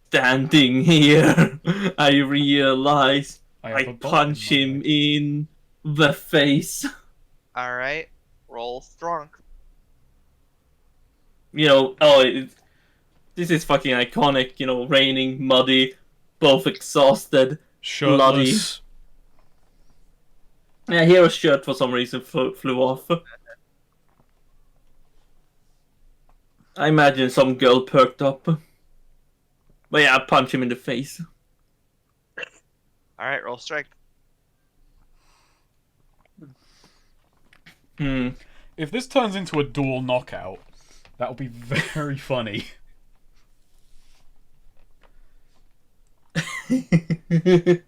Standing here, I realize I have a I bolt in punch my him leg. in the face. Alright, roll strong. This is fucking iconic. Raining, muddy, both exhausted, bloody. Shirtless. Yeah, Hero's shirt for some reason flew off. I imagine some girl perked up. But yeah, I punch him in the face. Alright, roll strength. Hmm. If this turns into a dual knockout, that'll be very funny. I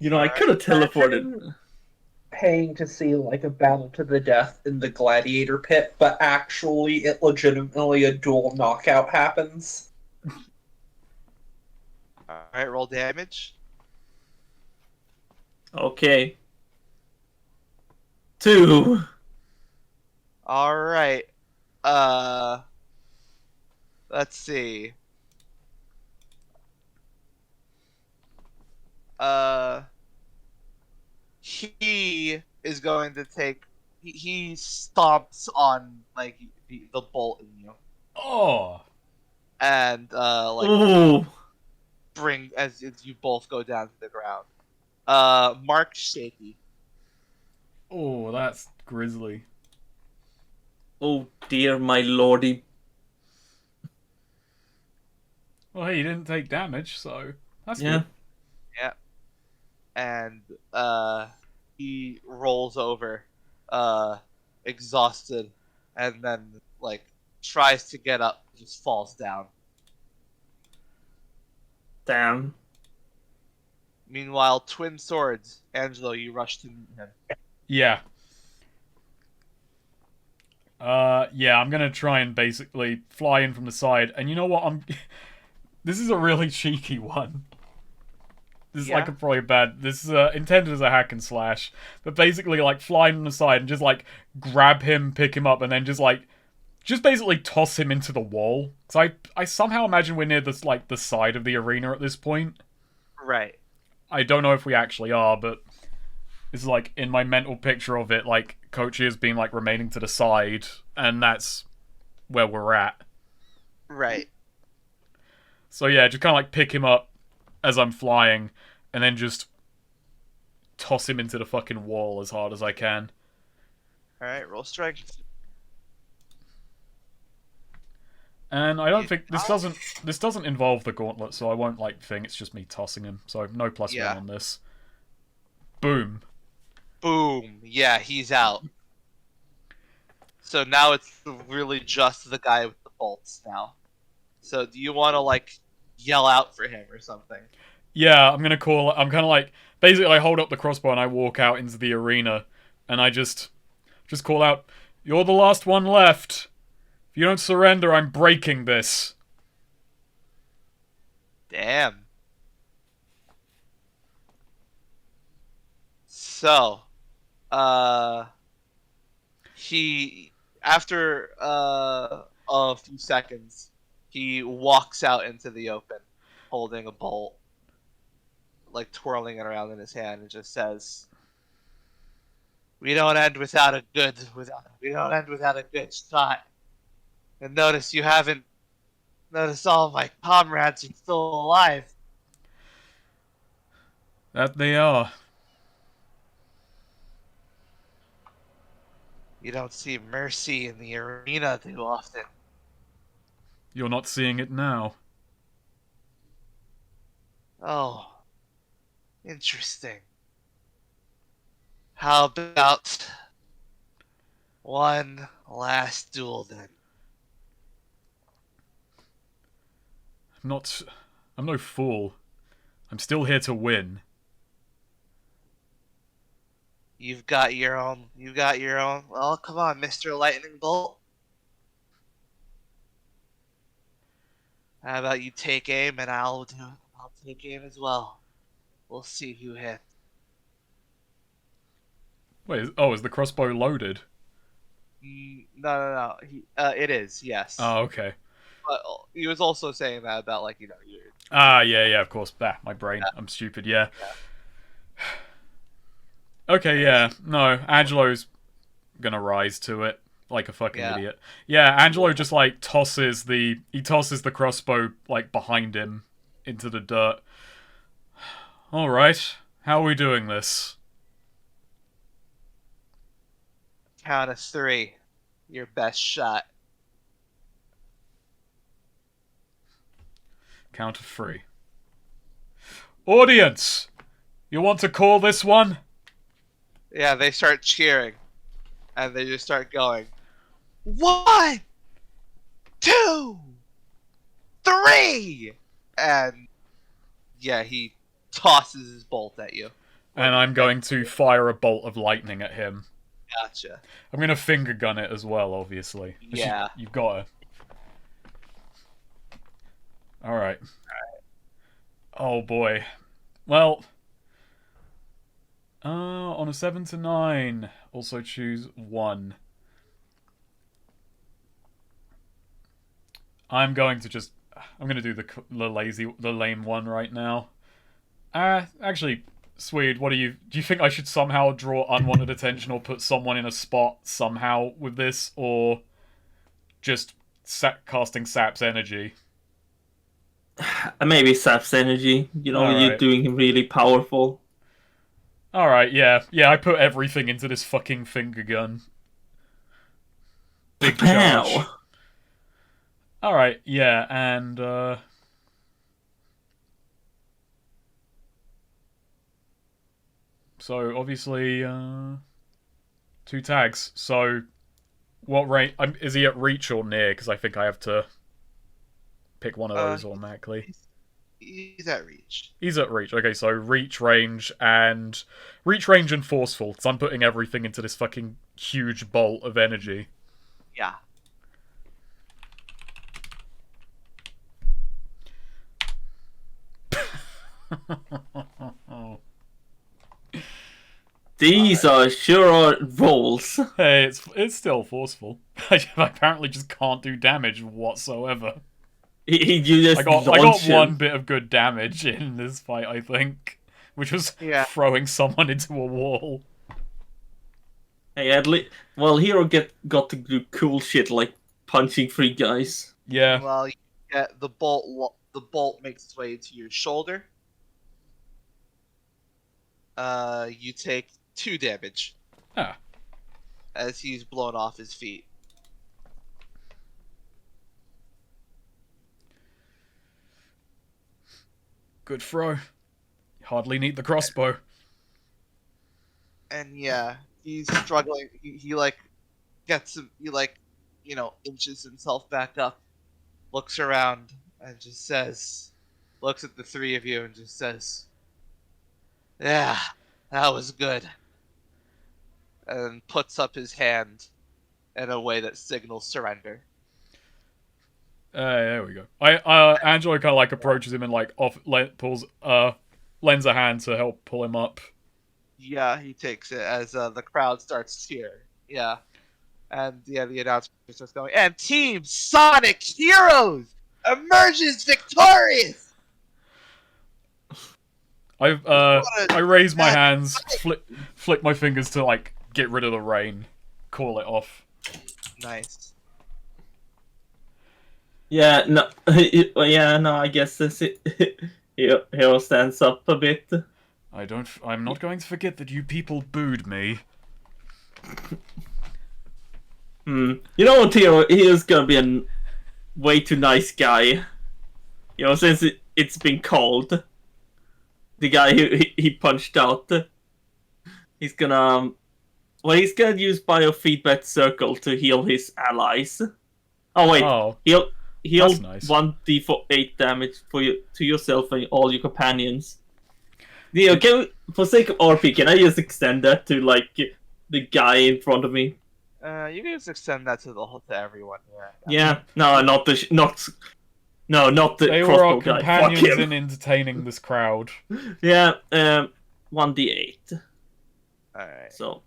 Alright. could have teleported. Imagine paying to see like a battle to the death in the gladiator pit, but actually it legitimately a dual knockout happens. Alright, roll damage. Okay. 2. Alright. Let's see. Uh, he is going to take. He stomps on like the bolt in you, Oh, and like Ooh. bring as you both go down to the ground. Mark shaky. oh, that's grisly. Oh dear, my lordy. Well, hey, you didn't take damage, so that's Yeah. good. Yeah, and he rolls over, exhausted, and then like tries to get up, just falls down. Damn. Meanwhile, twin swords. Angelo, you rush to meet him. Yeah. Yeah, I'm gonna try and basically fly in from the side, and you know what? This is a really cheeky one. This is like Yeah. a probably bad. This is intended as a hack and slash, but basically like fly on the side and just like grab him, pick him up, and then just basically toss him into the wall. Because I somehow imagine we're near this like the side of the arena at this point. Right. I don't know if we actually are, but it's like in my mental picture of it, like Kochi has been like remaining to the side, and that's where we're at. Right. So yeah, just kind of like pick him up as I'm flying, and then just toss him into the fucking wall as hard as I can. All right. Roll strength. And I don't You- think this doesn't involve the gauntlet, so I won't like think it's just me tossing him. So no plus Yeah. one on this. Boom. Boom. Yeah, he's out. So now it's really just the guy with the bolts now. So do you want to like yell out for him or something? Yeah, I'm gonna call. I'm kind of like basically I hold up the crossbow and I walk out into the arena, and I just call out, "You're the last one left. If you don't surrender, I'm breaking this." Damn. So, uh, he after a few seconds, he walks out into the open, holding a bolt, like twirling it around in his hand, and just says, "We don't end without a good we don't end without a good shot." And notice you haven't noticed all of my comrades are still alive. That they are. You don't see mercy in the arena too often. You're not seeing it now. Oh, interesting. How about one last duel then? I'm not. I'm no fool. I'm still here to win. You've got your own. Well, come on, Mr. Lightning Bolt. How about you take aim and I'll do it. I'll take aim as well. We'll see who hits. Wait. Oh, is the crossbow loaded? No. It is, yes. Oh, okay. But he was also saying that about like you. Ah, yeah, of course. Bah, my brain. Yeah. I'm stupid. Yeah. Okay, yeah. No, Angelo's gonna rise to it like a fucking Yeah. idiot. Yeah, Angelo just like tosses the crossbow like behind him into the dirt. All right, how are we doing this? Count of 3. Your best shot. Count of 3. Audience, you want to call this one? Yeah, they start cheering, and they just start going. 1, 2, 3, and yeah, he tosses his bolt at you. And I'm going to fire a bolt of lightning at him. Gotcha. I'm gonna finger gun it as well, obviously. Yeah. You've got to. Alright. Oh boy. Well. On a 7 to 9, also choose 1. I'm going to do the lame one right now. Actually, Swede, do you think I should somehow draw unwanted attention or put someone in a spot somehow with this, or just casting Sap's energy? Maybe Sap's energy. You're Alright. doing him really powerful. Alright, yeah, I put everything into this fucking finger gun. Big charge. Pow! Alright, yeah, and, so, obviously, 2 tags. So, what range... is he at reach or near? Because I think I have to pick one of those automatically. He's at reach. He's at reach. Okay, so reach, range, and forceful. Because I'm putting everything into this fucking huge bolt of energy. Yeah. These are sure rolls. Hey, it's still forceful. I apparently just can't do damage whatsoever. You just I got launch him. one bit of good damage in this fight, I think, which was throwing someone into a wall. Hey, at least, well, Hero got to do cool shit like punching 3 guys. Yeah. Well, yeah, the bolt makes its way into your shoulder. You take 2 damage. Ah. As he's blown off his feet. Good throw. Hardly need the crossbow. And yeah, he's struggling. He like gets him. He like, inches himself back up, looks around, and just looks at the 3 of you and just says, "Yeah, that was good." And puts up his hand in a way that signals surrender. There we go. Angelo kind of like approaches him and like lends a hand to help pull him up. Yeah, he takes it as the crowd starts cheering. Yeah. And yeah, the announcer starts going, and Team Sonic Heroes emerges victorious! I raise my hands, flick my fingers to like get rid of the rain, call it off. Nice. Yeah, no, I guess this Hero stands up a bit. I'm not going to forget that you people booed me. You know what, Hero? He is gonna be a way too nice guy. Since it's been called. The guy who he punched out. He's gonna use biofeedback circle to heal his allies. Oh wait, heal nice. 1d8 damage to yourself and all your companions. For sake of RP, can I just extend that to like the guy in front of me? You can just extend that to everyone. Yeah. No, not the They were our crossbow guy. companions Fuck him. in entertaining this crowd. Yeah. 1d8. Alright. So.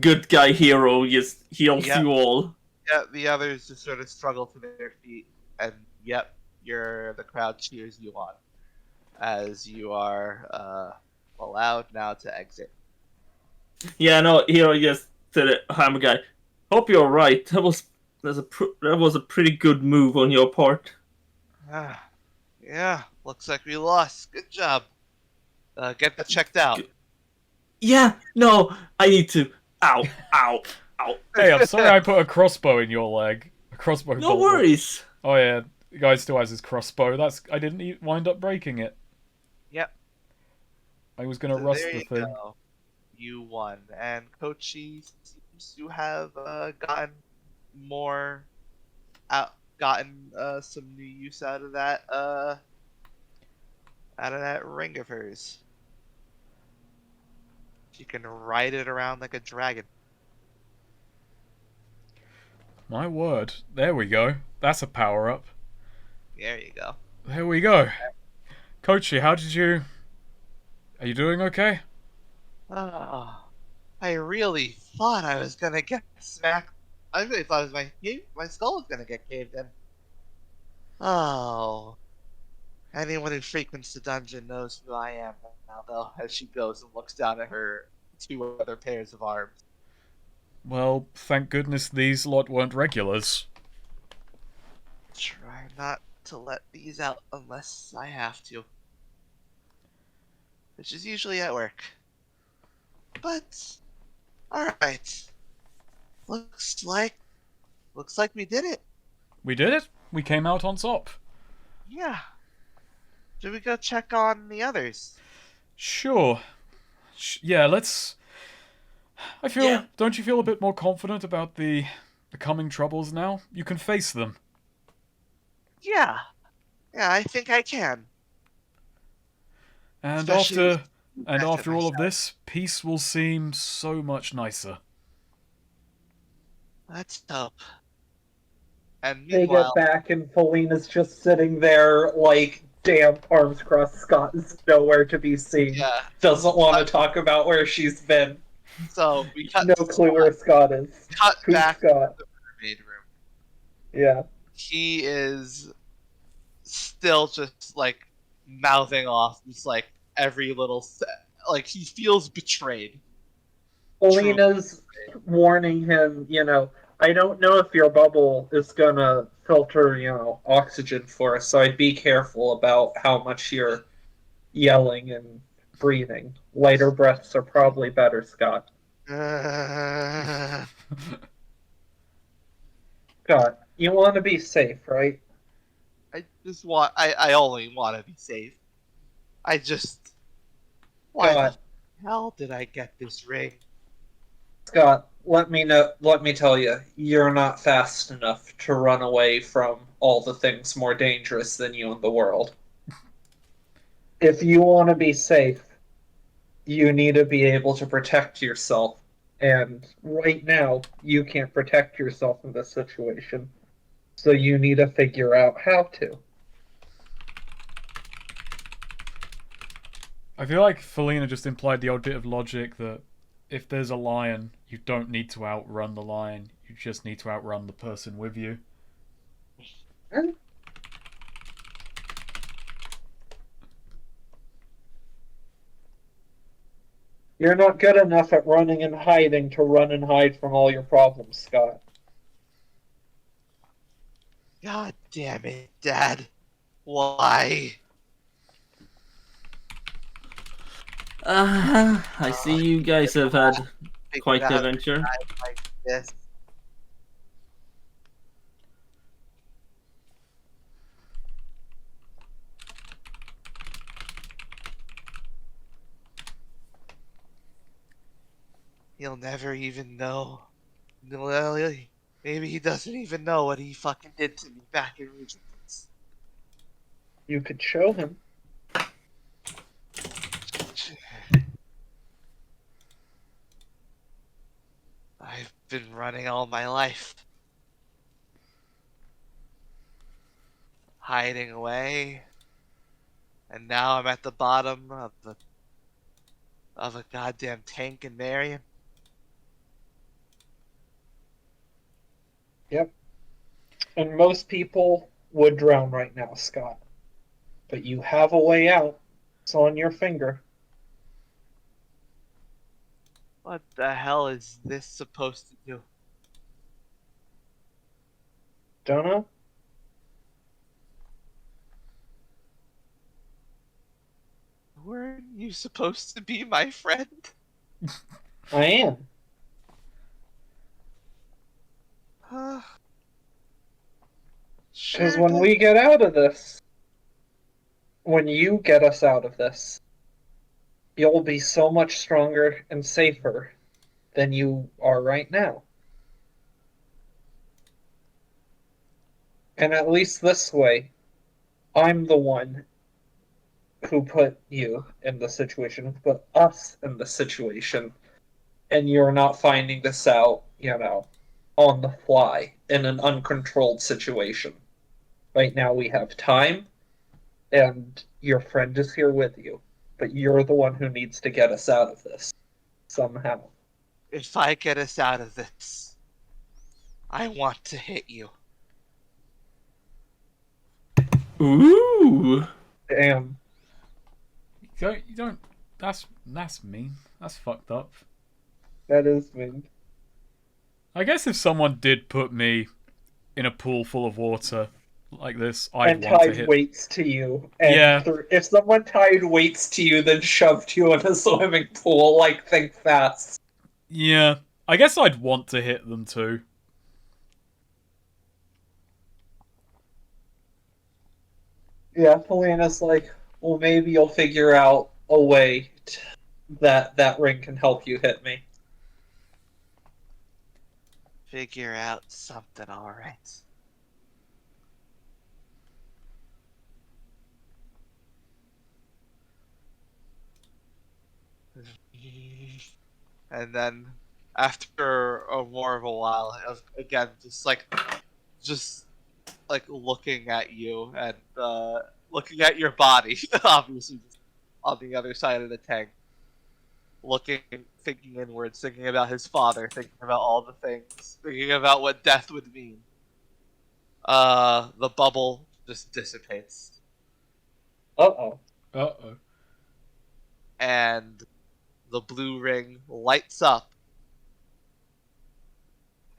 good guy hero just heals Yeah. you all. Yeah, the others just sort of struggle to their feet, and yep, the crowd cheers you on as you are allowed now to exit. Yeah, no, hero just to the hammer guy. Hope you're right. That was a pretty good move on your part. Ah, yeah, looks like we lost. Good job. Get that checked out. Yeah, no, I need to. Ow, ow, ow. Hey, I'm sorry I put a crossbow in your leg. A crossbow No bolt. worries. Oh yeah, the guy still has his crossbow. I didn't wind up breaking it. Yep. I was gonna So rust there the you thing. go. You won, and Kochi seems to have gotten more gotten some new use out of that ring of hers. She can ride it around like a dragon. My word. There we go. That's a power up. There you go. There we go. Kochi, how did you... Are you doing okay? Oh, I really thought I was gonna get smacked. I really thought it was my skull was gonna get caved in. Oh, anyone who frequents the dungeon knows who I am now, though. As she goes and looks down at her two other pairs of arms. Well, thank goodness these lot weren't regulars. Try not to let these out unless I have to, which is usually at work. But all right, looks like we did it. We did it. We came out on top. Yeah. Should we go check on the others? Sure. Yeah, let's... I feel... Yeah. Don't you feel a bit more confident about the coming troubles now? You can face them. Yeah. Yeah, I think I can. And Especially after all of myself. this, peace will seem so much nicer. Let's hope. And They meanwhile, get back and Felina's just sitting there like damp, arms crossed. Scott is nowhere to be seen. yeah. Doesn't want to talk about where she's been. So we cut No to clue where Scott is. cut Who's back Scott? to the mermaid room. Yeah. He is still just like mouthing off, just like every little like he feels betrayed. Felina's warning him, I don't know if your bubble is gonna filter, oxygen for us, so I'd be careful about how much you're yelling and breathing. Lighter breaths are probably better, Scott. I Scott, you want to be safe, right? just want. I only want to be safe. I just. Why Scott, the hell did I get this ring? Scott, let me tell you, you're not fast enough to run away from all the things more dangerous than you in the world. If you want to be safe, you need to be able to protect yourself. And right now, you can't protect yourself in this situation. So you need to figure out how to. I feel like Felina just implied the odd bit of logic that if there's a lion, you don't need to outrun the lion. You just need to outrun the person with you. You're not good enough at running and hiding to run and hide from all your problems, Scott. God damn it, Dad. Why? I see you guys have had quite the Figured out adventure. like this. He'll never even know. Well, maybe he doesn't even know what he fucking did to me back in Regents. You could show him. I've been running all my life. Hiding away. And now I'm at the bottom of a goddamn tank in Marion. Yep. And most people would drown right now, Scott. But you have a way out. It's on your finger. What the hell is this supposed to do? Don't know? Weren't you supposed to be my friend? I am. Huh. Because Sure when we get out of this, when you get us out of this, you'll be so much stronger and safer than you are right now. And at least this way, I'm the one who put you in the situation, who put us in the situation, and you're not finding this out, on the fly in an uncontrolled situation. Right now we have time, and your friend is here with you, but you're the one who needs to get us out of this somehow. If I get us out of this, I want to hit you. Ooh. Damn. You don't. That's mean. That's fucked up. That is mean. I guess if someone did put me in a pool full of water like this, I'd And want to tied hit. weights to you. And Yeah. if someone tied weights to you, then shoved you in a swimming pool, think fast. Yeah. I guess I'd want to hit them too. Yeah, Helena's like, well, maybe you'll figure out a way that ring can help you hit me. Figure out something, alright. And then, after a more of a while, again, just looking at you and looking at your body, obviously, just on the other side of the tank, looking, thinking inwards, thinking about his father, thinking about all the things, thinking about what death would mean. The bubble just dissipates, Uh-oh. Uh-oh. and the blue ring lights up,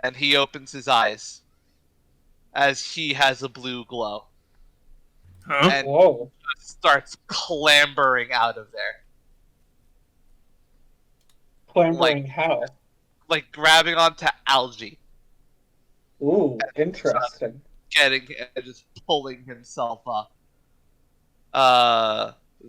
and he opens his eyes as he has a blue glow Huh? and Whoa. starts clambering out of there, Clambering how? grabbing onto algae, Ooh, interesting. getting and just pulling himself up.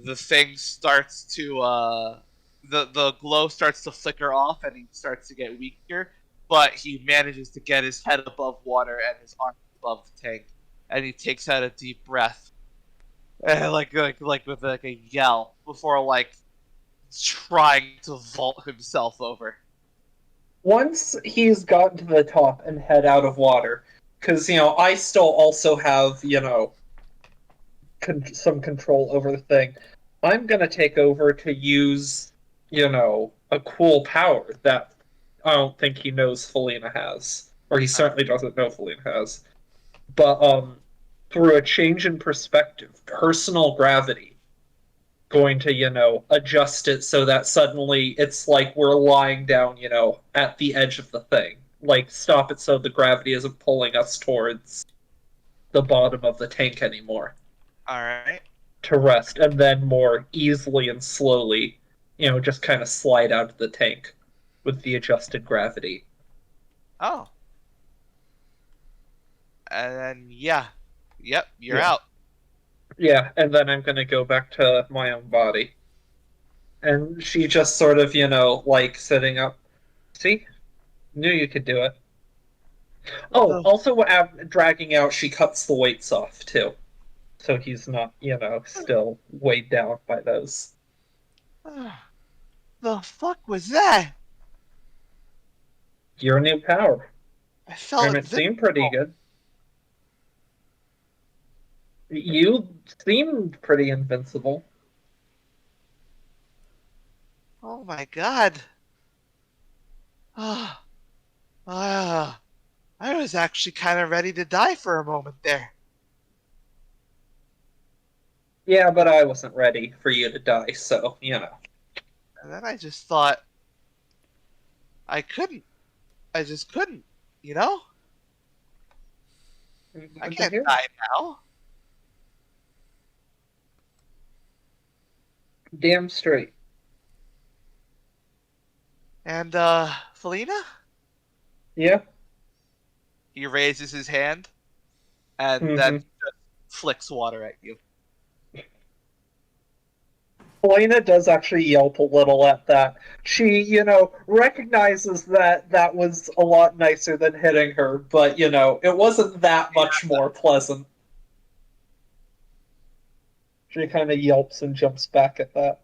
The thing starts to the glow starts to flicker off, and he starts to get weaker. But he manages to get his head above water and his arms above the tank, and he takes out a deep breath, and with a yell before trying to vault himself over. Once he's gotten to the top and head out of water, because, I still also have, some control over the thing, I'm going to take over to use, a cool power that I don't think he knows Felina has. Or he certainly doesn't know Felina has. But, through a change in perspective, personal gravity, going to, adjust it so that suddenly it's like we're lying down, at the edge of the thing. Stop it so the gravity isn't pulling us towards the bottom of the tank anymore. Alright. To rest, and then more easily and slowly, just kind of slide out of the tank with the adjusted gravity. Oh. And then, yeah. Yep, you're Yeah. out. Yeah, and then I'm gonna go back to my own body. And she just sort of, sitting up. See? Knew you could do it. Oh, also dragging out, she cuts the weights off, too. So he's not, still weighed down by those. The fuck was that? Your new power. I felt And it seemed pretty good. You seemed pretty invincible. Oh my god. I was actually kind of ready to die for a moment there. Yeah, but I wasn't ready for you to die, so, you know. And then I just thought, I couldn't. I just couldn't, you know? I Good to can't hear. die now. Damn straight. And, Felina? Yeah? He raises his hand and then Mm-hmm. just flicks water at you. Helena does actually yelp a little at that. She, recognizes that that was a lot nicer than hitting her, but, it wasn't that much more pleasant. She kind of yelps and jumps back at that.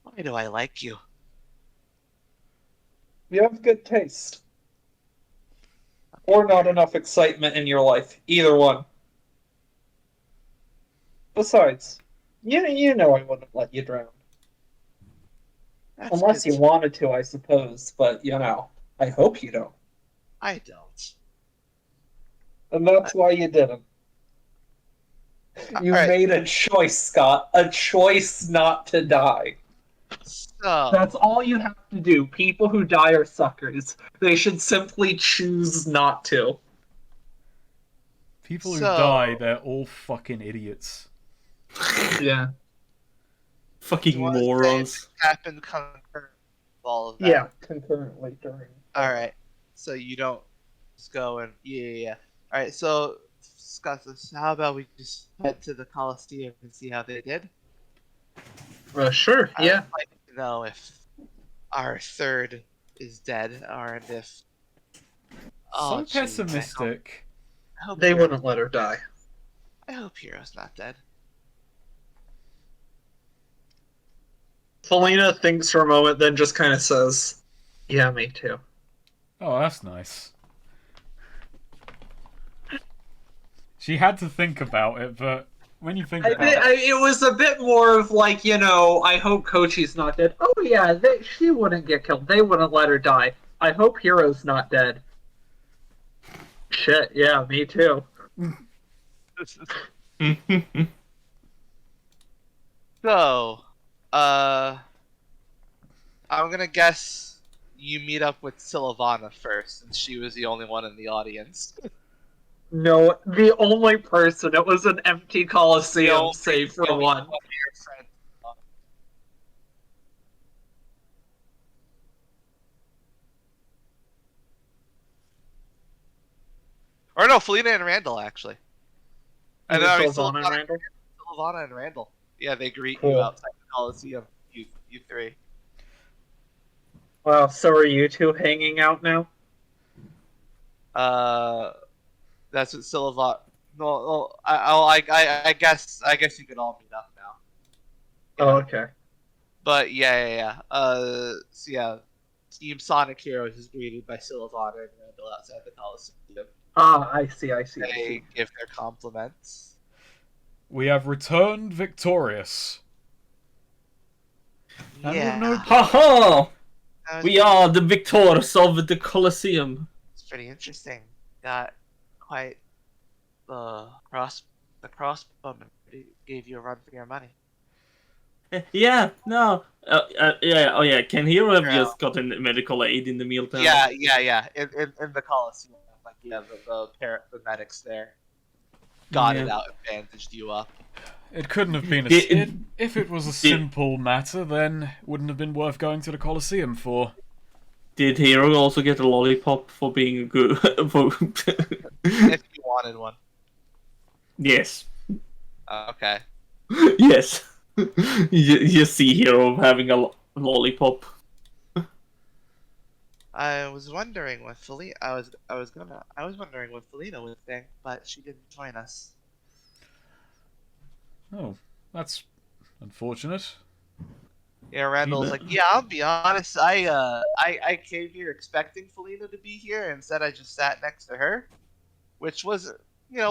Why do I like you? You have good taste. Or not enough excitement in your life. Either one. Besides, you know I wouldn't let you drown. That's Unless good. you wanted to, I suppose, but, I hope you don't. I don't. And that's why you didn't. You Alright, made a choice, Scott. A choice not to die. so... That's all you have to do. People who die are suckers. They should simply choose not to. People who So- die, they're all fucking idiots. Yeah. Fucking You wanna say morons. happened concurrent with all of that. Yeah, concurrently during. Alright, so you don't just go and... Yeah. Alright, so, Scott, so how about we just head to the Coliseum and see how they did? Sure, I would like to know if our third is dead, or if... So geez, I pessimistic. hope They Hero- wouldn't let her die. I hope Hero's not dead. Selena thinks for a moment, then just kind of says, "Yeah, me too." Oh, that's nice. She had to think about it, but when you think about it... It was a bit more of like, I hope Kochi's not dead. Oh yeah, she wouldn't get killed. They wouldn't let her die. I hope Hero's not dead. Shit, yeah, me too. So, I'm gonna guess you meet up with Sylvana first, since she was the only one in the audience. No, the only person. It was an empty The coliseum, only- save for the only one. of your friends. Or no, Felina and Randall actually. And then Sylvana and Randall. Sylvana and Randall. Yeah, they greet Cool. you outside the Coliseum. You three. Wow, so are you two hanging out now? That's what Sylvana. No, I guess you could all meet up now. Oh, okay. But yeah. So yeah, Team Sonic Heroes is greeted by Sylvana and Randall outside the Coliseum. Ah, I see. They give their compliments. We have returned victorious. And Yeah, with no Haha! that was We are the victors of the Colosseum. It's pretty interesting. Got quite the crossbowman gave you a run for your money. Yeah, no. Yeah, oh yeah, can Hero have Yeah. just gotten medical aid in the mealtime? Yeah. In the Coliseum, like the medics there got it Yeah. out and bandaged you up. It couldn't have been if it was a simple matter, then wouldn't have been worth going to the Colosseum for. Did Hero also get a lollipop for being good? If you wanted one. Yes. Okay. Yes. You see Hero having a lollipop. I was wondering what Felina. I was wondering what Felina would think, but she didn't join us. Oh, that's unfortunate. Yeah, Randall's like, yeah, I'll be honest. I came here expecting Felina to be here, and instead I just sat next to her, which was,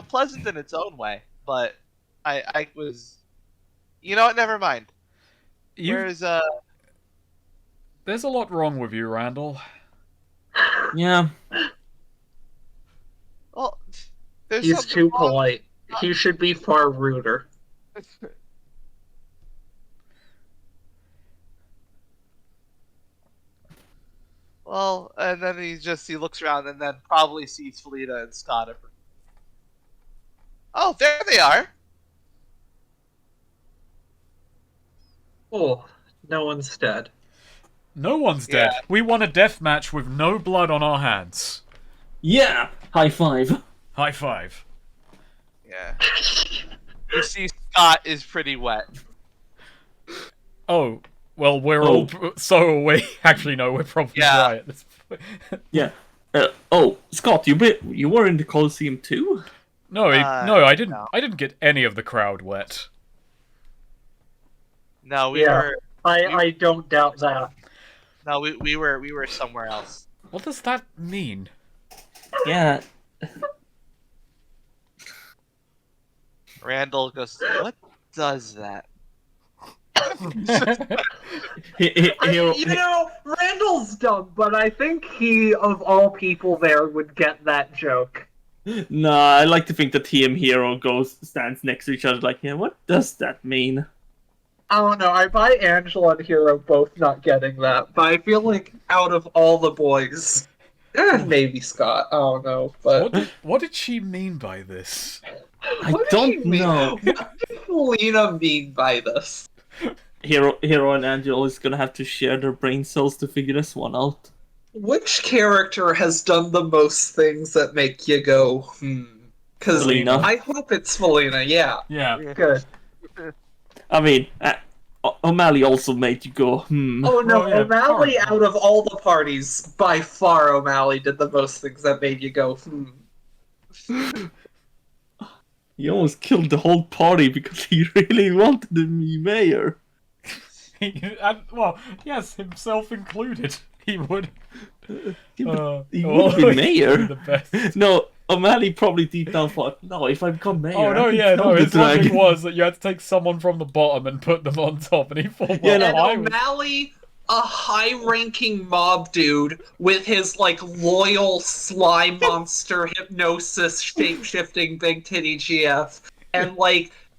pleasant in its own way. But I was, you know what? Never mind. You Where's There's a lot wrong with you, Randall. Yeah. Well, there's He's something too wrong. polite. He should be far ruder. Well, and then he looks around and then probably sees Felina and Scott. Oh, there they are. Oh, no one's dead. No one's dead. Yeah. We won a death match with no blood on our hands. Yeah. High five. High five. Yeah. You see, Scott is pretty wet. Oh, well, we're all so away. Actually, no, we're probably Yeah. right at this point. Yeah. Scott, you were in the Coliseum too? No, I didn't. no. I didn't get any of the crowd wet. No, Yeah. I don't doubt that. we were somewhere else. What does that mean? Yeah. Randall goes, "What does that?" Randall's dumb, but I think he, of all people there, would get that joke. No, I like to think that he and Hero stands next to each other like, yeah, what does that mean? I don't know. I buy Angela and Hero both not getting that, but I feel like out of all the boys, maybe Scott. I don't know, but What did she mean by this? I what don't did she mean? know. What did Felina mean by this? Hero and Angela is gonna have to share their brain cells to figure this one out. Which character has done the most things that make you go, Because Felina. I hope it's Felina, yeah. Yeah. Good. I mean, O'Malley also made you go, Oh no, Oh, yeah, O'Malley Park. out of all the parties, by far O'Malley did the most things that made you go, He almost killed the whole party because he really wanted to be mayor. Well, yes, himself included. He would. He would He be mayor. The best. No, O'Malley probably deep down thought, no, if I become mayor, Oh no, I can yeah, kill no. the His logic dragon. was that you had to take someone from the bottom and put them on top, and he thought, well, Yeah, no, And I was... O'Malley, a high-ranking mob dude with his, loyal slime monster hypnosis shape-shifting big titty GF, and,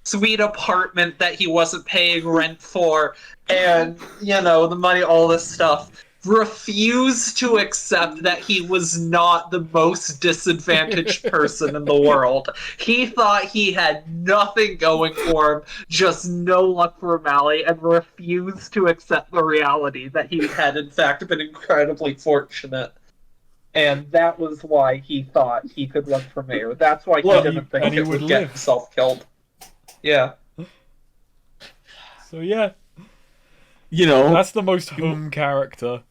sweet apartment that he wasn't paying rent for, and, the money, all this stuff, refused to accept that he was not the most disadvantaged person in the world. He thought he had nothing going for him, just no luck for O'Malley, and refused to accept the reality that he had in fact been incredibly fortunate. And that was why he thought he could run for mayor. That's why he didn't think he it would would get live. himself killed. Yeah. So yeah, You know, that's the most home character.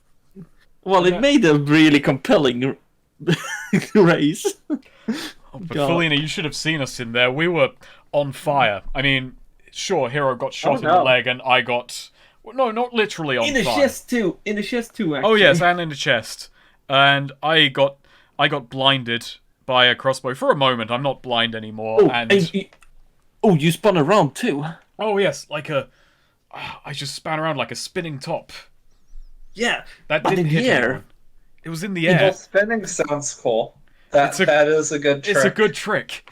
well, it made a really compelling race. Oh, but God. Felina, you should have seen us in there. We were on fire. I mean, sure, Hero got shot in the no. leg, and I got... Well, no, not literally on In the fire. chest too. In the chest too, actually. Oh yes, and in the chest. And I got blinded by a crossbow for a moment. I'm not blind anymore. Oh, and you spun around too. oh yes, I just span around like a spinning top. Yeah, That but didn't in hit the air. anyone. It was in the Well, air. spinning sounds cool. That is a good trick. It's a good trick.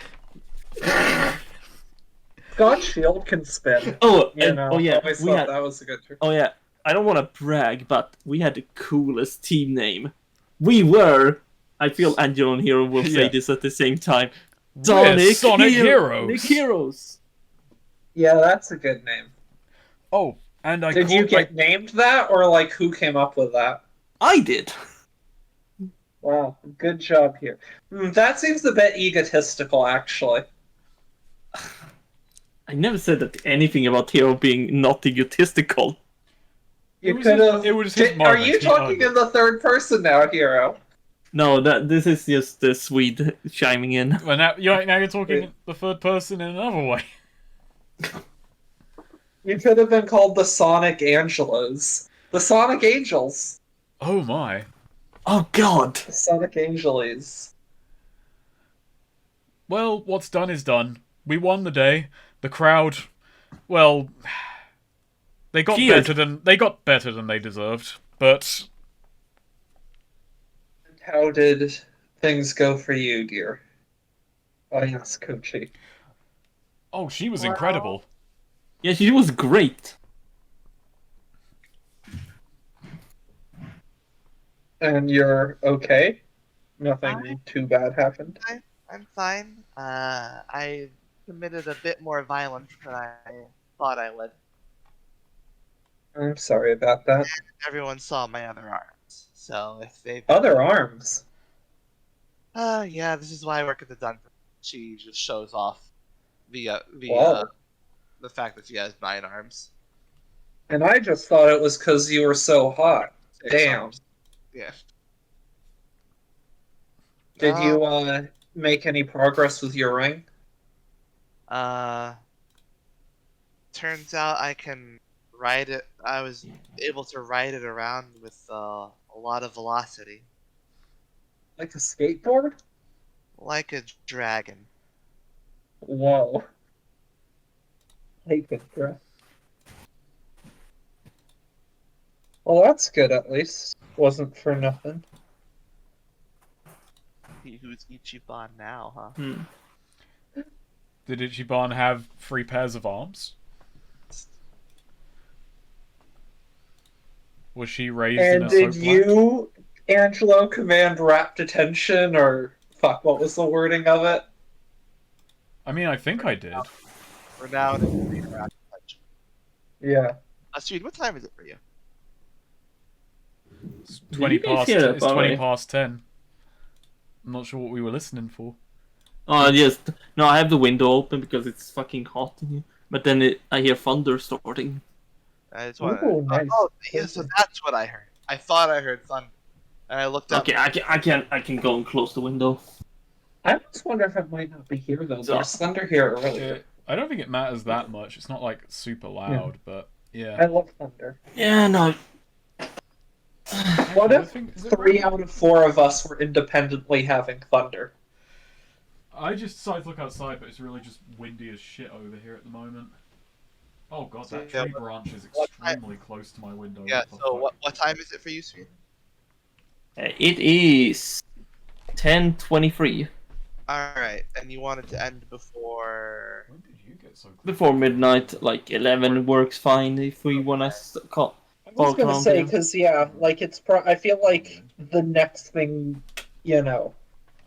Scott Shield can spin. Oh, You and, know, oh yeah, always we thought had. that was a good trick. Oh yeah, I don't want to brag, but we had the coolest team name. We were. I feel Angelo and Hero will say Yeah. this at the same time. We're Sonic Heroes. Sonic Heroes. Yeah, that's a good name. Oh, and I Did called you get named that, or who came up with that? I did. Wow, good job here. That seems a bit egotistical, actually. I never said that anything about Hero being not egotistical. You was could his- have. it was his Are moment, you he talking owned in the third person now, Hero? No, this is just the Swede chiming in. Well, now you're talking in the third person in another way. You could have been called the Sonic Angelos. The Sonic Angels. Oh my. Oh God. The Sonic Angeles. Well, what's done is done. We won the day. The crowd, well, they got Cheered. better than they deserved. But How did things go for you, dear? I asked Kochi. oh, she was Well- incredible. Yeah, she was great. And you're okay? Nothing too bad happened? I'm fine. I committed a bit more violence than I thought I would. I'm sorry about that. Everyone saw my other arms, so if they Other arms? yeah, this is why I work at the dungeon. She just shows off Whoa. the fact that she has 9 arms. And I just thought it was because you were so hot. 6 Damn. arms. Yeah. Did No, you make any progress with your ring? turns out I can ride it. I was able to ride it around with a lot of velocity, Like a skateboard? like a dragon. Whoa. Like a dress. Well, that's good at least. Wasn't for nothing. Who's Ichiban now, huh? Hmm. Did Ichiban have 3 pairs of arms? Was she raised in And a did soap you, Angelo, command rapt attention, or fuck, what was the wording of it? I mean, I think I did. We're now in a green round punch. Yeah. Sweet, what time is it for you? It's Did 20 you guys past. hear that, It's by the 20 way? past 10. I'm not sure what we were listening for. Oh, yes. No, I have the window open because it's fucking hot in here. But then I hear thunder starting. I just want Ooh, nice. Oh, yeah, so that's what I heard. I thought I heard thunder, and I looked up. Okay, I can go and close the window. I almost wonder if it might not be here, though. So- There's thunder here earlier. I don't think it matters that much. It's not like super loud, but yeah. I love thunder. Yeah, no. What Actually, if I think- is it 3 raining? out of 4 of us were independently having thunder? I just decided to look outside, but it's really just windy as shit over here at the moment. Oh god, that Yeah, tree branch is what extremely close to my window. Yeah. What the So fuck? what time is it for you, Sweet? It is 10:23 All right, and you wanted to end before. When did you get so close? before midnight. Like 11 works fine if we want to call. I was Walk gonna around say, here. because, yeah, like, I feel like the next thing, you know,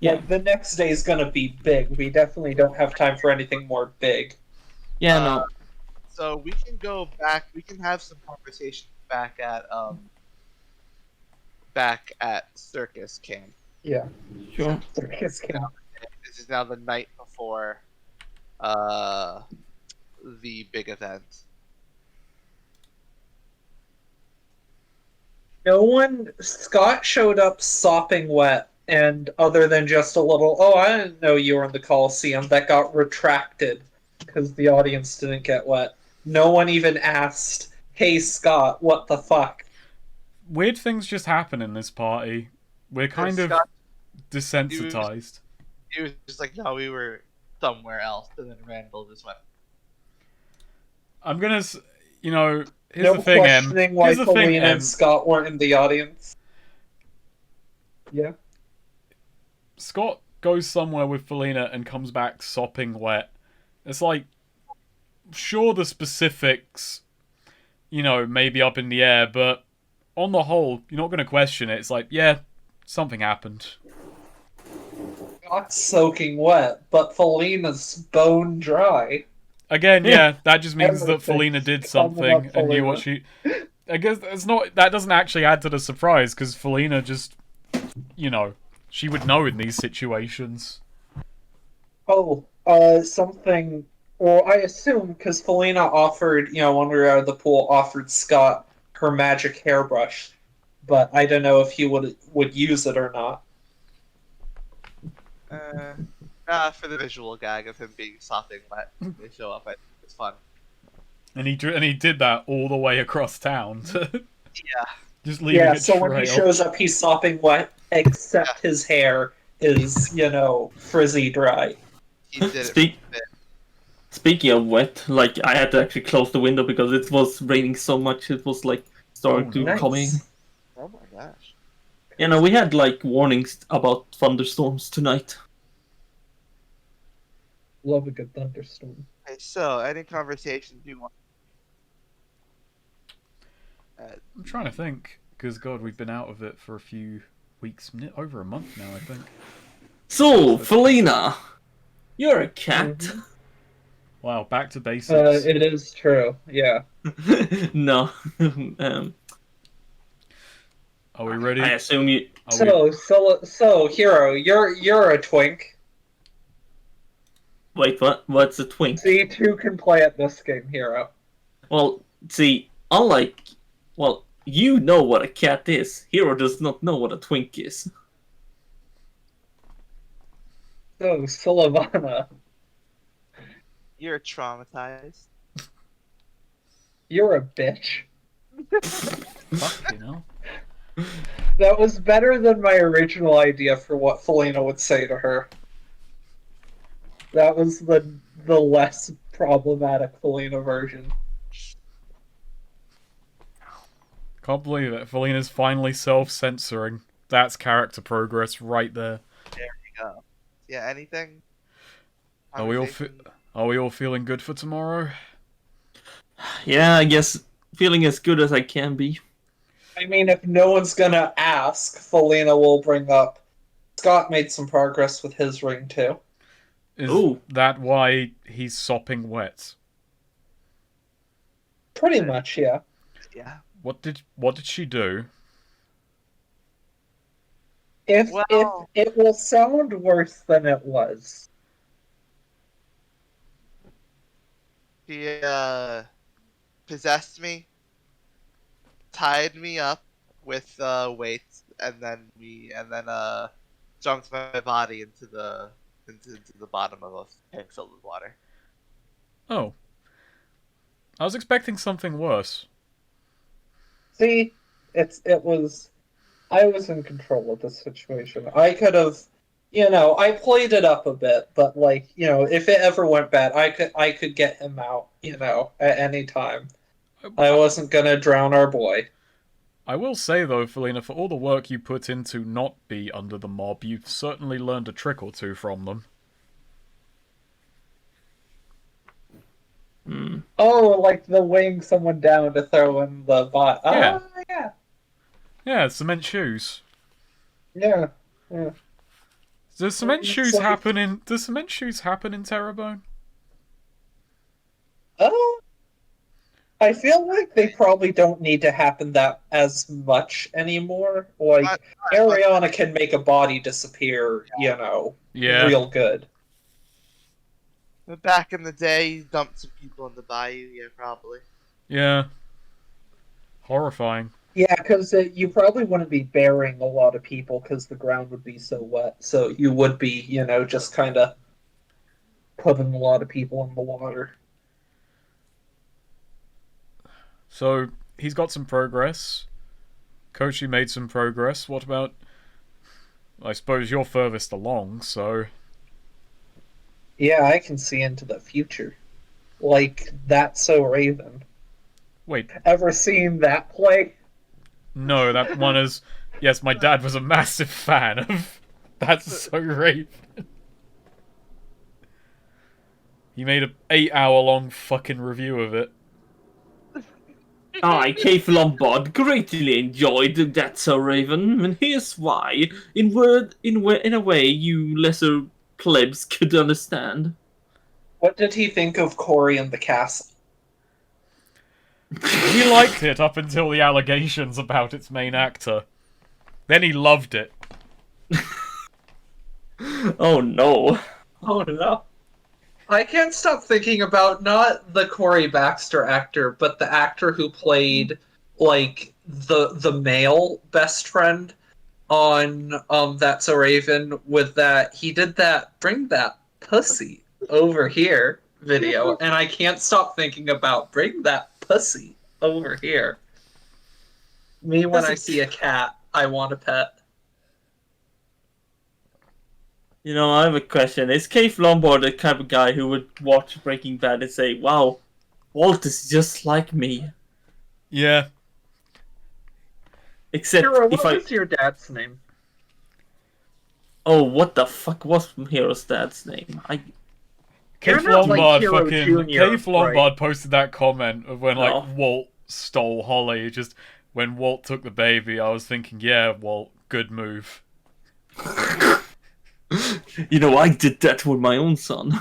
Yeah, like, the next day is gonna be big. We definitely don't have time for anything more big. yeah, no. So we can go back. We can have some conversations back at circus camp. Yeah. Sure. Circus camp. This is now the night before the big event. Scott showed up sopping wet, and other than just a little, oh, I didn't know you were in the Coliseum, that got retracted because the audience didn't get wet. No one even asked, hey, Scott, what the fuck? Weird things just happen in this party. We're kind of Scott- desensitized. He was just like, no, we were somewhere else, and then Randall just went. I'm gonna, you know, here's No the thing, Em. questioning why Here's the thing, Felina Em. and Scott weren't in the audience. Yeah. Scott goes somewhere with Felina and comes back sopping wet. It's like, sure, the specifics, you know, may be up in the air, but on the whole, you're not going to question it. It's like, yeah, something happened. Scott's soaking wet, but Felina's bone dry. Again, yeah, that just means that Everything. Felina did Coming something up, and knew what she. I guess it's not. That doesn't actually add to the surprise because Felina just, you know, she would know in these situations. Oh, something. Well, I assume because Felina offered, when we were out of the pool, offered Scott her magic hairbrush, but I don't know if he would use it or not. For the visual gag of him being sopping wet, they show up. I think it's fun. And he did that all the way across town. Yeah. Just leaving Yeah, a so trail. when he shows up, he's sopping wet, except his hair is, frizzy dry. He did it. Speak- Speaking of wet, like I had to actually close the window because it was raining so much. It was like starting Oh, to nice. coming. Oh my gosh. You know, we had like warnings about thunderstorms tonight. Love a good thunderstorm. Okay, so any conversations you want? I'm trying to think, because God, we've been out of it for a few weeks, over a month now, I think. So, Felina, you're a cat. Mhm. Wow, back to basics. It is true. Yeah. No. um, Are we ready? I assume you. So, Hero, you're a twink. Wait, what? What's a twink? See, two can play at this game, Hero. Well, see, unlike. Well, you know what a cat is. Hero does not know what a twink is. So, Sulavana, You're traumatized. you're a bitch. Fuck, you know. That was better than my original idea for what Felina would say to her. That was the less problematic Felina version. Can't believe it. Felina's finally self-censoring. That's character progress right there. There you go. Yeah, anything? Are we all Conversation? Are we all feeling good for tomorrow? Yeah, I guess feeling as good as I can be. I mean, if no one's gonna ask, Felina will bring up Scott made some progress with his ring too. Is Ooh. that why he's sopping wet? Pretty much, yeah. Yeah. What did she do? If Well- it will sound worse than it was. She possessed me, tied me up with weights, and then dumped my body into the bottom of a tank filled with water. Oh. I was expecting something worse. See, I was in control of the situation. I could have, I played it up a bit, but like, if it ever went bad, I could get him out, at any time. I wasn't gonna drown our boy. I will say though, Felina, for all the work you put into not be under the mob, you've certainly learned a trick or two from them. Oh, like the weighing someone down to throw in the bot. Yeah. Oh, yeah. Yeah, cement shoes. Yeah. Does cement It's shoes like- happen in Terrebonne? Oh. I feel like they probably don't need to happen that as much anymore. Like, Ariana can make a body disappear, Yeah. real good. But back in the day, you dumped some people in the bayou. Yeah, probably. Yeah. Horrifying. Yeah, because you probably wouldn't be burying a lot of people because the ground would be so wet. So you would be, just kind of putting a lot of people in the water. So, he's got some progress. Kochi made some progress. What about... I suppose you're furthest along, so... Yeah, I can see into the future. Like, That's So Raven. Wait, Ever seen that play? no, that one is... Yes, my dad was a massive fan of That's So Raven. He made an 8-hour-long fucking review of it. I, Keith Lombard, greatly enjoyed That's So Raven, and here's why. In a way you lesser plebs could understand. What did he think of Cory and the Castle? He liked it up until the allegations about its main actor. Then he loved it. Oh no. Oh no. I can't stop thinking about not the Cory Baxter actor, but the actor who played like the male best friend on That's So Raven with that he did that bring that pussy over here video, and I can't stop thinking about bring that pussy over here. Me when I see a cat, I want a pet. You know, I have a question. Is Keith Lombard the type of guy who would watch Breaking Bad and say, wow, Walt is just like me? Yeah. Except Hero, if what I... was your dad's name? Oh, what the fuck was Hero's dad's name? You're not like Hero Jr., Keith Lombard right? posted that comment of when like No. Walt stole Holly. Just when Walt took the baby, I was thinking, yeah, Walt, good move. You know, I did that with my own son.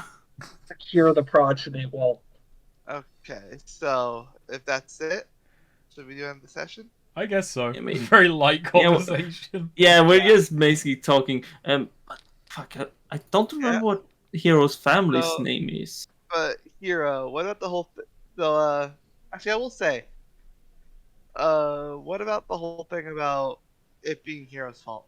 Hero the progeny, Walt. Okay, so if that's it, should we do end the session? I guess so. I mean- Very light Yeah, well- conversation. Yeah, we're just basically talking. But fuck, I don't remember Yeah. what Hero's family's So- name is. But Hero, what about the whole? Actually, I will say. What about the whole thing about it being Hero's fault?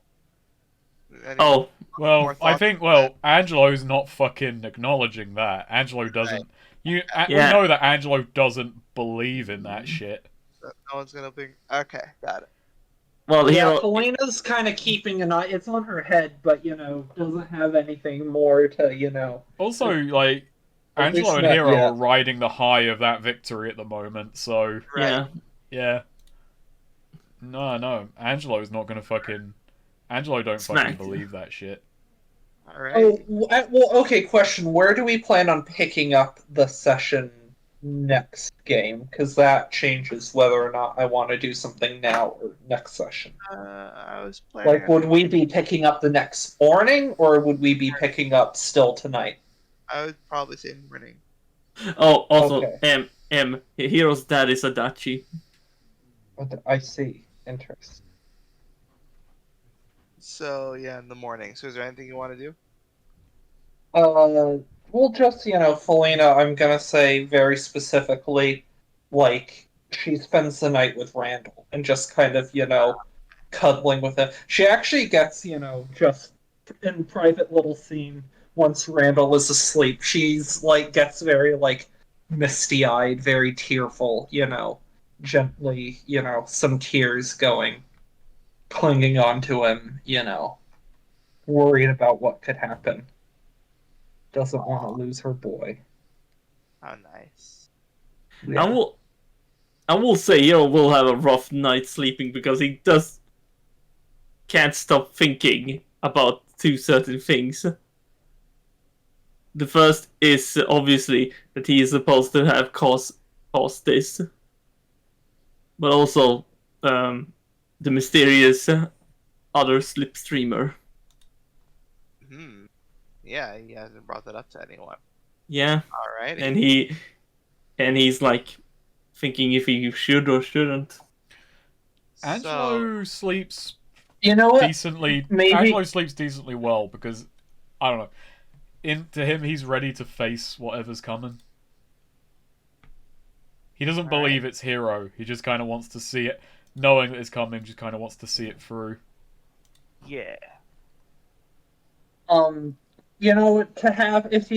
Any Oh, Well, more I thoughts think, on that? Angelo's not fucking acknowledging that. Angelo doesn't. We Yeah. know that Angelo doesn't believe in that shit. No one's gonna be. Okay, got it. well, Yeah, Hero. Felena's kind of keeping an eye. It's on her head, but doesn't have anything more to. Also, like, At least Angelo and not Hero yet. are riding the high of that victory at the moment, so Yeah. yeah. No, Angelo's not gonna fucking. Angelo don't fucking Smacked. believe that shit. All right. Oh, well, okay, question. Where do we plan on picking up the session next game? Because that changes whether or not I want to do something now or next session. I was planning. Like, would we be picking up the next morning, or would we be picking up still tonight? I would probably say morning. Oh, also, Okay. Hero's dad is Adachi. I see. Interesting. So yeah, in the morning. So is there anything you want to do? We'll just, Felina, I'm gonna say very specifically, like, she spends the night with Randall and just kind of, cuddling with him. She actually gets, just in private little scene once Randall is asleep. She's, like, gets very, like, misty-eyed, very tearful, gently, some tears going, clinging onto him, worried about what could happen. Doesn't want to lose her boy. How nice. I will say Hero will have a rough night sleeping because he can't stop thinking about two certain things. The first is obviously that he is supposed to have caused this, but also the mysterious other slipstreamer. Hmm. Yeah, he hasn't brought that up to anyone. Yeah, Alrighty. and he's like thinking if he should or shouldn't. Angelo sleeps You know what? decently. Maybe- Angelo sleeps decently well because I don't know. To him, he's ready to face whatever's coming. He doesn't Alright. believe it's Hero. He just kind of wants to see it, knowing that it's coming. Just kind of wants to see it through. Yeah. To have, if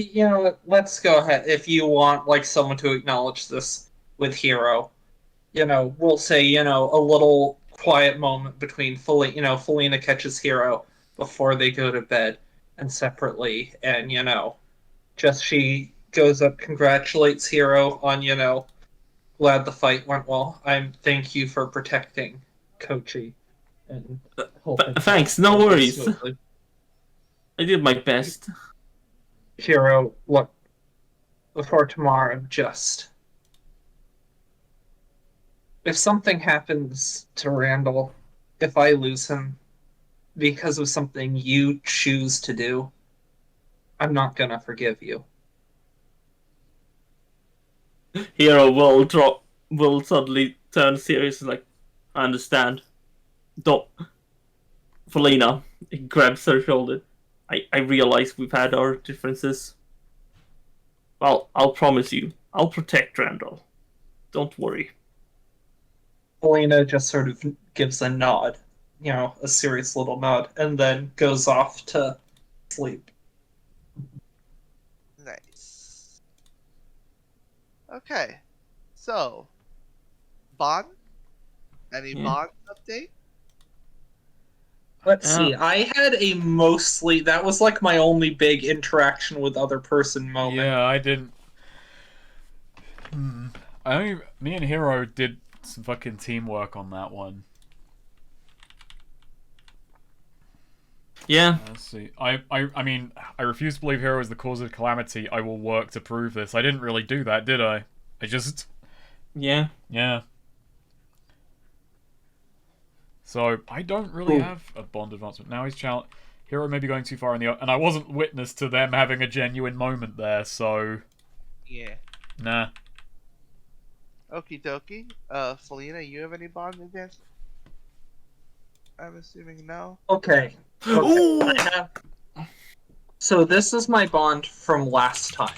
let's go ahead. If you want, like, someone to acknowledge this with Hero, we'll say, a little quiet moment between Felina catches Hero before they go to bed and separately, and, just she goes up, congratulates Hero on, glad the fight went well. Thank you for protecting Kochi. And Thanks, no worries. smoothly. I did my best. Hero, look, before tomorrow, just if something happens to Randall, if I lose him because of something you choose to do, I'm not gonna forgive you. Hero will suddenly turn serious and like, I understand. Don't. Felina grabs her shoulder. I realize we've had our differences. Well, I'll promise you, I'll protect Randall. Don't worry. Felina just sort of gives a nod, a serious little nod, and then goes off to sleep. Nice. Okay. So, Bond? Any Yeah. Bond update? Let's see. I had that was like my only big interaction with other person moment. Yeah, I didn't. Me and Hero did some fucking teamwork on that one. Yeah. Let's see. I mean, I refuse to believe Hero is the cause of calamity. I will work to prove this. I didn't really do that, did I? I just... Yeah. Yeah. So, I don't really have a Bond advancement. Now he's challenged. Hero may be going too far in the... And I wasn't witness to them having a genuine moment there, so... Yeah. Nah. Okie dokie. Felina, you have any Bond advancement? I'm assuming no. Okay. Ooh! I have... So this is my Bond from last time.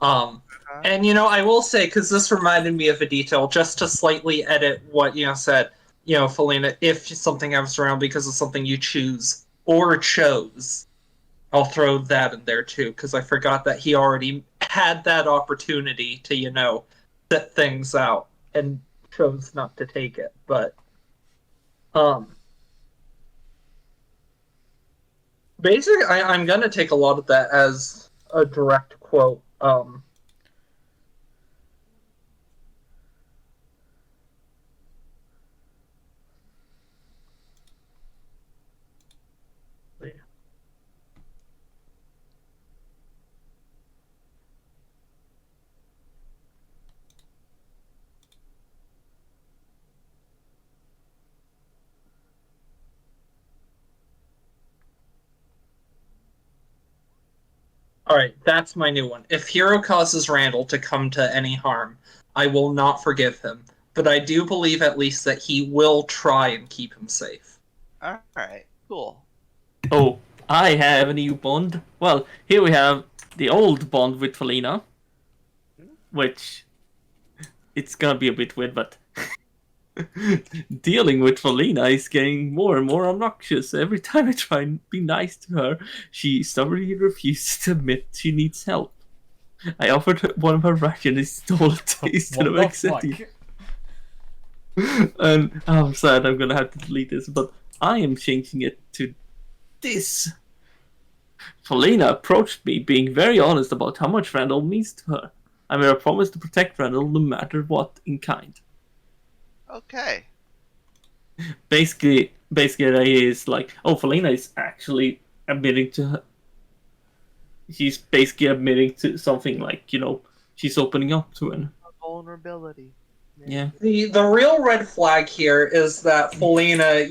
And I will say, because this reminded me of a detail, just to slightly edit what said, Felina, if something happens around because of something you choose or chose, I'll throw that in there too, because I forgot that he already had that opportunity to, set things out and chose not to take it. But, basically, I'm going to take a lot of that as a direct quote. Alright, that's my new one. If Hero causes Randall to come to any harm, I will not forgive him. But I do believe at least that he will try and keep him safe. Alright, cool. Oh, I have a new Bond. Well, here we have the old Bond with Felina, which it's gonna be a bit weird, but dealing with Felina is getting more and more obnoxious. Every time I try and be nice to her, she stubbornly refuses to admit she needs help. I offered her one of her rations and stole a taste and I'm accepting. And I'm sad I'm gonna have to delete this, but I am changing it to this. Felina approached me being very honest about how much Randall means to her. I made a promise to protect Randall no matter what in kind. Okay. Basically the idea is like, Felina is actually admitting to her. She's basically admitting to something like, she's opening up to him. Vulnerability. Yeah. The real red flag here is that Felina,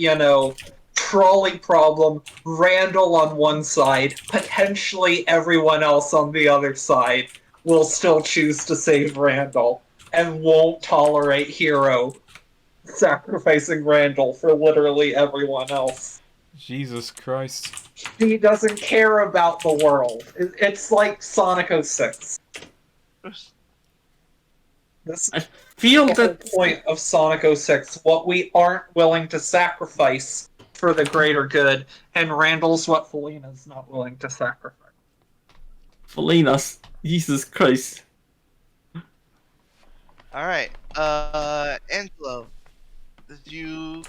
trolley problem, Randall on one side, potentially everyone else on the other side, will still choose to save Randall and won't tolerate Hero sacrificing Randall for literally everyone else. Jesus Christ. She doesn't care about the world. It's like Sonic 06. This I feel is the that whole point of Sonic 06. What we aren't willing to sacrifice for the greater good, and Randall's what Felina's not willing to sacrifice. Felina's, Jesus Christ. Alright, Angelo, did you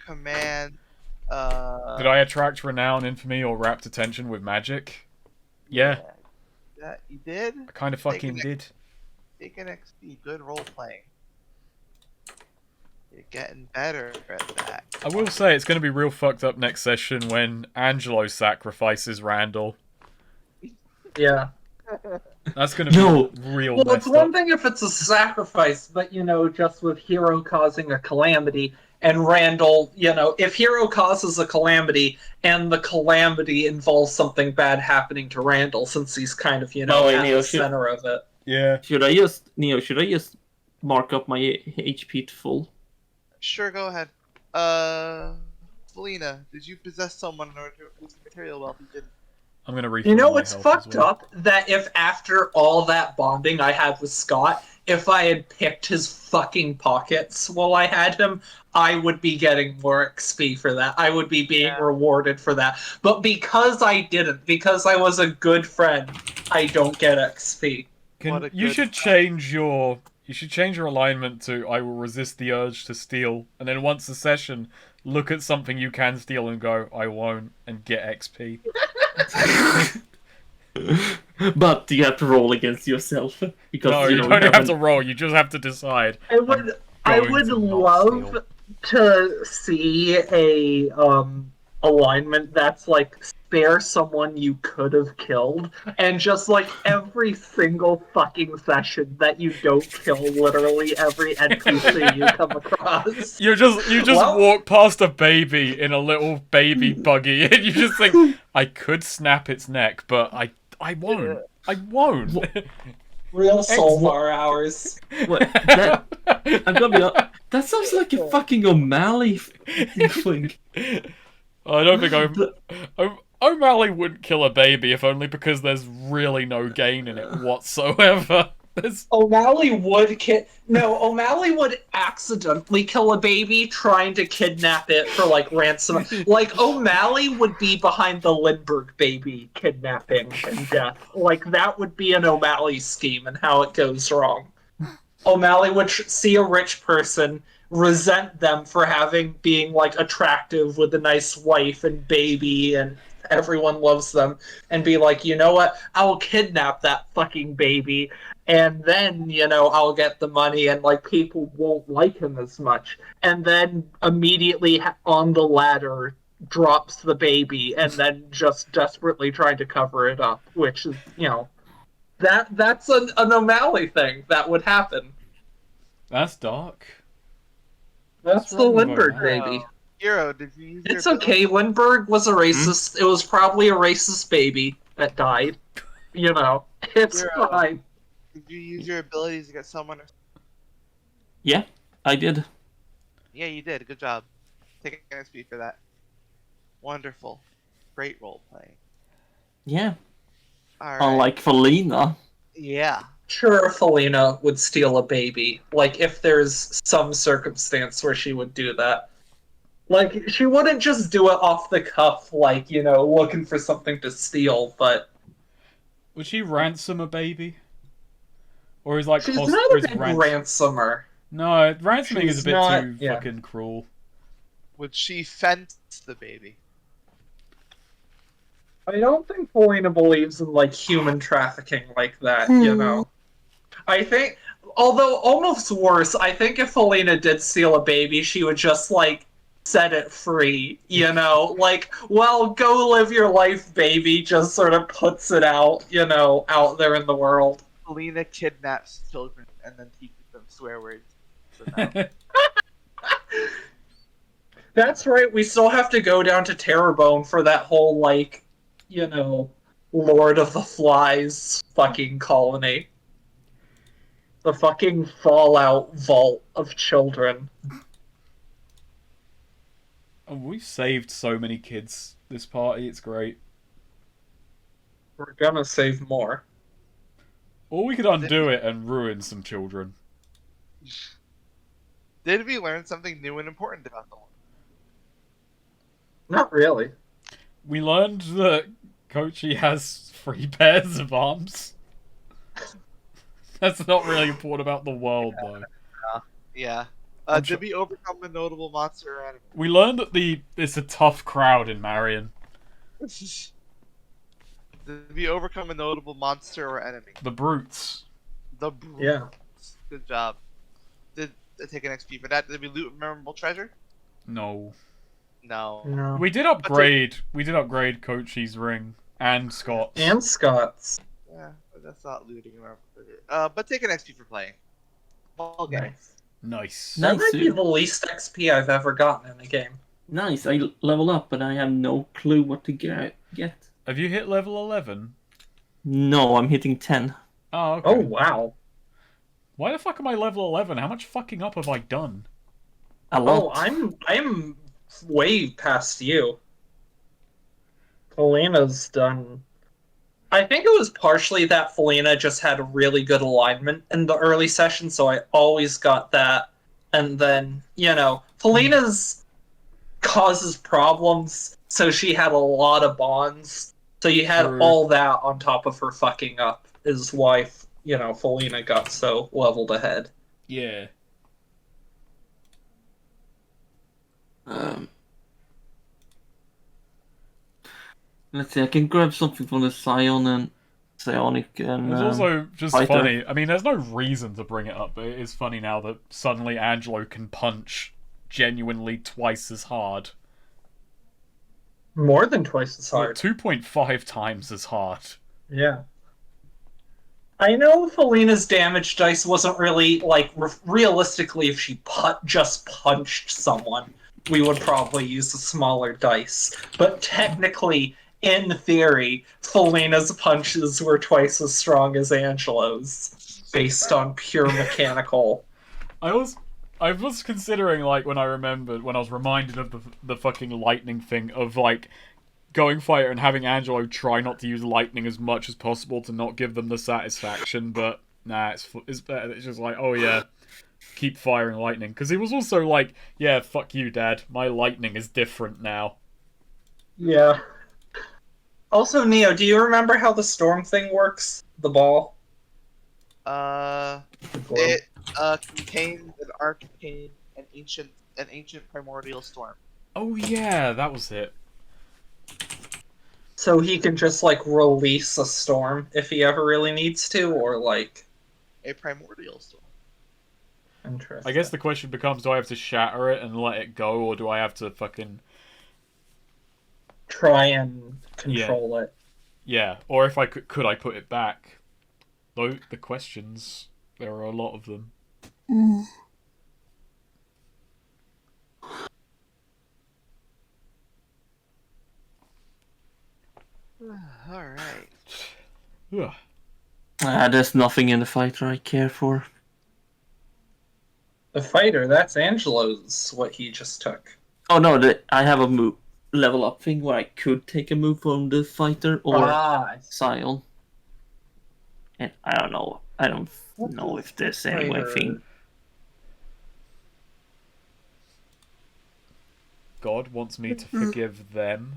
command, Did I attract renown, infamy, or rapt attention with magic? Yeah, Yeah, you did? I kind of fucking did. Take an XP, good role playing. You're getting better at that. I will say it's going to be real fucked up next session when Angelo sacrifices Randall. Yeah. That's going to be real Well, it's messed one up. thing if it's a sacrifice, but, just with Hero causing a calamity, and Randall, if Hero causes a calamity, and the calamity involves something bad happening to Randall, since he's kind of, at the center of it. Yeah. Should I just mark up my HP to full? Sure, go ahead. Felina, did you possess someone in order to use the material well? You didn't. I'm going to refill It's fucked up that if after all that bonding I had with Scott, if I had picked his fucking pockets while I had him, I would be getting more XP for that. I would be being rewarded for that. But because I didn't, because I was a good friend, I don't get XP. You should change your alignment to I will resist the urge to steal, and then once a session, look at something you can steal and go, I won't, and get XP. But you have to roll against yourself because No, you don't have to roll. You just have to decide. I would love to see a alignment that's like spare someone you could have killed, and just like every single fucking session that you don't kill literally every NPC you come across. You just Well- walk past a baby in a little baby buggy, and you just think, I could snap its neck, but I won't. I won't. Real Solvar hours. What? That, I'm gonna be honest, that sounds like a fucking O'Malley thing. I don't think O'Malley wouldn't kill a baby, if only because there's really no gain in it whatsoever. O'Malley would accidentally kill a baby trying to kidnap it for like ransom. Like O'Malley would be behind the Lindbergh baby kidnapping and death. Like that would be an O'Malley scheme and how it goes wrong. O'Malley would see a rich person, resent them for being like attractive with a nice wife and baby and everyone loves them, and be like, you know what, I will kidnap that fucking baby, and then, I'll get the money, and like people won't like him as much, and then immediately on the ladder drops the baby, and then just desperately trying to cover it up, which is, that's an O'Malley thing that would happen. That's dark. That's the wrong with Lindbergh O'Malley? baby. Hero, did you use It's your okay. Lindbergh was a racist. It was probably a racist baby that died. It's Hero. fine. Did you use your abilities to get someone? Yeah, I did. Yeah, you did. Good job. Take an XP for that. Wonderful. Great role playing. Yeah. Alright. Unlike Felina. Yeah. Sure, Felina would steal a baby. Like, if there's some circumstance where she would do that. Like, she wouldn't just do it off the cuff, like, looking for something to steal, but... Would she ransom a baby? Or is like She's not a big ransom? ransomer. No, ransoming is She's a bit not- too yeah. fucking cruel. Would she fence the baby? I don't think Felina believes in, like, human trafficking like that, I think... Although, almost worse, I think if Felina did steal a baby, she would just, like, set it free, Like, well, go live your life, baby, just sort of puts it out, out there in the world. Lena kidnaps children and then teaches them swear words. So now- That's right, we still have to go down to Terrorbone for that whole, like, Lord of the Flies fucking colony. The fucking Fallout vault of children. Oh, we've saved so many kids this party, it's great. We're gonna save more. Or we could undo it and ruin some children. Did we learn something new and important about the one? Not really. We learned that Kochi has 3 pairs of arms. That's not really important about the world, though. Yeah. I'm Did sure- we overcome a notable monster or enemy? We learned that it's a tough crowd in Marion. Did we overcome a notable monster or enemy? The brutes. The brutes. Yeah. Good job. Did I take an XP for that? Did we loot memorable treasure? No. No. No. We did upgrade Kochi's ring and Scott's. And Scott's. Yeah, but that's not looting memorable treasure. But take an XP for playing. Ball game. Nice. That Nice, might be dude. the least XP I've ever gotten in a game. Nice, I level up, but I have no clue what to get. Have you hit level 11? No, I'm hitting 10. Oh, okay. Oh, wow. Why the fuck am I level 11? How much fucking up have I done? A lot. Oh, I'm way past you. Felina's done. I think it was partially that Felina just had really good alignment in the early session, so I always got that. And then, Felina's causes problems, so she had a lot of bonds. So you had True. all that on top of her fucking up, is why, Felina got so leveled ahead. Yeah. Let's see, I can grab something from the Psionic and... It's also just fighter. funny. I mean, there's no reason to bring it up, but it is funny now that suddenly Angelo can punch genuinely twice as hard. More than twice as Well, hard. 2.5 times as hard. Yeah. I know Felina's damage dice wasn't really, like, realistically, if she just punched someone, we would probably use a smaller dice. But technically, in theory, Felina's punches were twice as strong as Angelo's, based on pure mechanical. I was considering, like, when I was reminded of the fucking lightning thing, of, like, going fighter and having Angelo try not to use lightning as much as possible to not give them the satisfaction, but nah, it's better. It's just like, oh yeah, keep firing lightning. Because he was also like, yeah, fuck you, Dad. My lightning is different now. Yeah. Also, Neo, do you remember how the storm thing works? The ball? It contained an ancient primordial storm. Oh yeah, that was it. So he can just, like, release a storm if he ever really needs to, or, like... A primordial storm. Interesting. I guess the question becomes, do I have to shatter it and let it go, or do I have to fucking... Try and control it. Yeah, or if I could I put it back? Though, the questions, there are a lot of them. Alright. Ugh. There's nothing in the fighter I care for. The fighter, that's Angelo's, what he just took. Oh no, I have a move level up thing where I could take a move from the fighter or Scion. And I don't know. I don't know if there's any way thing. God wants me to forgive them.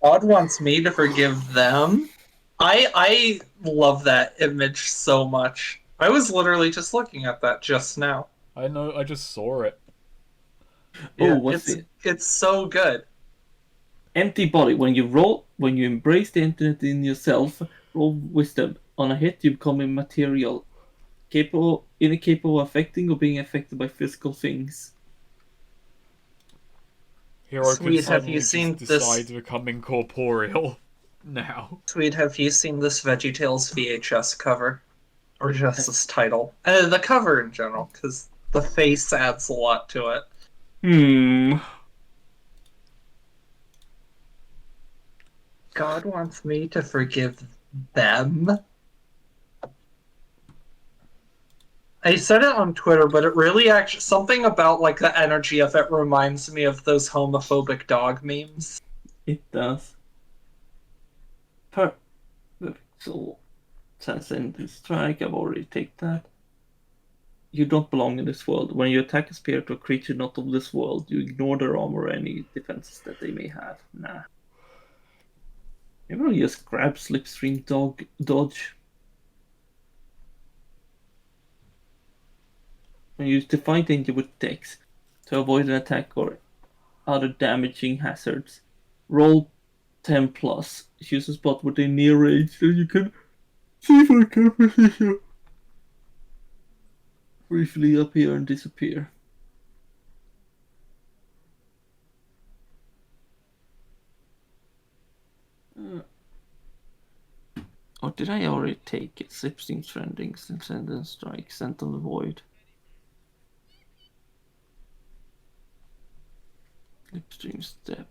God wants me to forgive them? I love that image so much. I was literally just looking at that just now. I know, I just saw it. Oh, Yeah, what's it? It's so good. Empty body. When you embrace the internet in yourself, roll wisdom. On a hit, you become immaterial, capable of affecting or being affected by physical things. Hero Sweet, could have suddenly you just seen decide this? to become incorporeal now. Sweet, have you seen this VeggieTales VHS cover? Or just this title? The cover in general, because the face adds a lot to it. God wants me to forgive them? I said it on Twitter, but it really actually... Something about, like, the energy of it reminds me of those homophobic dog memes. It does. So, Transcendent Strike, I've already taken that. You don't belong in this world. When you attack a spirit or creature not of this world, you ignore their armor or any defenses that they may have. Nah. Maybe I'll just grab Slipstream Dodge. And use Defy Danger with Dex to avoid an attack or other damaging hazards. Roll 10 plus. Choose a spot within near range so you can see for a position. Briefly appear and disappear. Or did I already take it? Slipstream Trending, Transcendent Strike, Scent of the Void. Slipstream Step.